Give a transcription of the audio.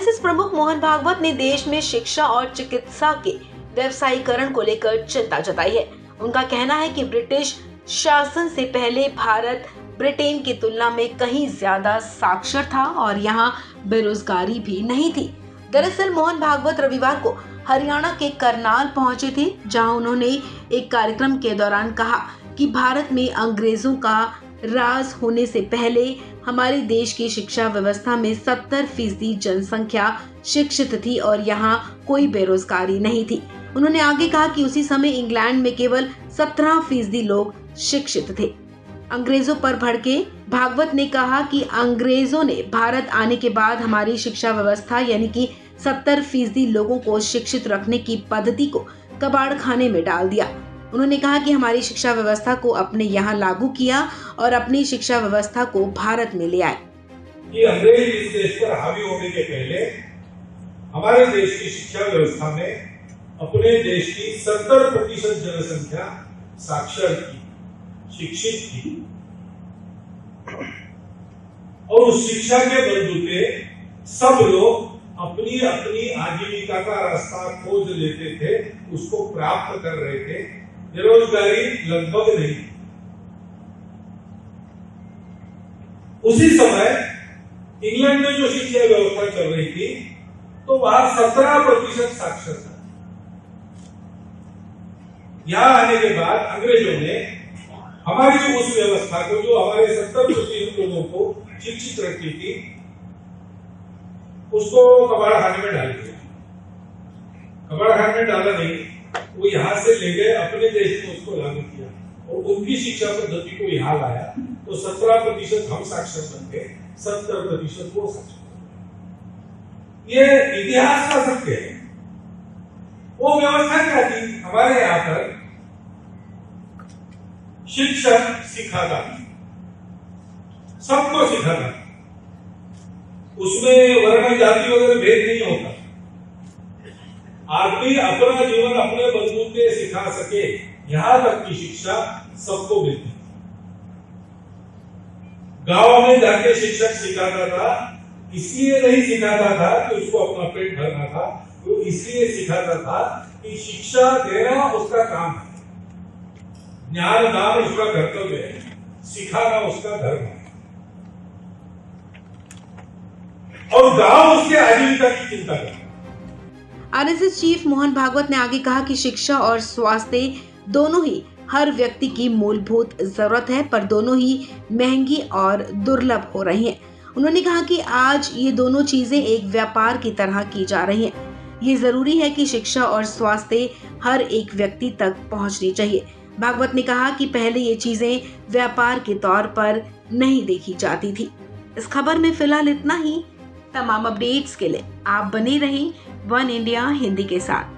RSS प्रमुख मोहन भागवत ने देश में शिक्षा और चिकित्सा के व्यवसायीकरण को लेकर चिंता जताई है। उनका कहना है कि ब्रिटिश शासन से पहले भारत ब्रिटेन की तुलना में कहीं ज्यादा साक्षर था और यहाँ बेरोजगारी भी नहीं थी। दरअसल मोहन भागवत रविवार को हरियाणा के करनाल पहुंचे थे, जहां उन्होंने एक कार्यक्रम के दौरान कहा कि भारत में अंग्रेजों का राज होने से पहले हमारे देश की शिक्षा व्यवस्था में 70% जनसंख्या शिक्षित थी और यहाँ कोई बेरोजगारी नहीं थी। उन्होंने आगे कहा कि उसी समय इंग्लैंड में केवल 17% लोग शिक्षित थे। अंग्रेजों पर भड़के भागवत ने कहा कि अंग्रेजों ने भारत आने के बाद हमारी शिक्षा व्यवस्था यानी कि 70% लोगों को शिक्षित रखने की पद्धति को कबाड़ खाने में डाल दिया। उन्होंने कहा कि हमारी शिक्षा व्यवस्था को अपने यहाँ लागू किया और अपनी शिक्षा व्यवस्था को भारत में ले आए। कि अंग्रेज इस देश पर हावी होने के पहले हमारे देश की शिक्षा व्यवस्था में अपने देश की 70% जनसंख्या साक्षर थी, शिक्षित थी और उस शिक्षा के बलबूते सब लोग अपनी अपनी आजीविका का रास्ता खोज लेते थे, उसको प्राप्त कर रहे थे। बेरोजगारी लगभग नहीं। उसी समय इंग्लैंड में जो शिक्षा व्यवस्था चल रही थी तो वहां 17% साक्षर था। यहां आने के बाद अंग्रेजों ने हमारी उस व्यवस्था को, जो हमारे 70% लोगों को शिक्षित रखती थी, उसको कबाड़ खाने में डाल दिया। कबाड़ खाने में डाला नहीं, वो यहां से ले गए, अपने देश में उसको लागू किया और उनकी शिक्षा पद्धति को यहां लाया तो 17% हम साक्षर बन गए, 70% वो साक्षर बन गए। ये इतिहास का सत्य है। वो व्यवस्था क्या थी? हमारे यहां पर शिक्षक सिखाता, सबको सिखाता, उसमें वर्ण जाति वगैरह भेद नहीं होता। आदमी अपना जीवन अपने बलबूते सिखा सके, यहां तक की शिक्षा सबको मिलती। गांव में जाके शिक्षक सिखाता था, इसलिए नहीं सिखाता था कि उसको अपना पेट भरना था, वो इसलिए सिखाता था कि शिक्षा देना उसका काम है, ज्ञान दान उसका कर्तव्य है, सिखाना उसका धर्म है और गांव उसके आजीविका की चिंता करता। आरएसएस चीफ मोहन भागवत ने आगे कहा कि शिक्षा और स्वास्थ्य दोनों ही हर व्यक्ति की मूलभूत जरूरत है, पर दोनों ही महंगी और दुर्लभ हो रही हैं। उन्होंने कहा कि आज ये दोनों चीजें एक व्यापार की तरह की जा रही हैं। ये जरूरी है कि शिक्षा और स्वास्थ्य हर एक व्यक्ति तक पहुंचनी चाहिए। भागवत ने कहा कि पहले ये चीजें व्यापार के तौर पर नहीं देखी जाती थी। इस खबर में फिलहाल इतना ही। तमाम अपडेट्स के लिए आप बने रहें वन इंडिया हिंदी के साथ।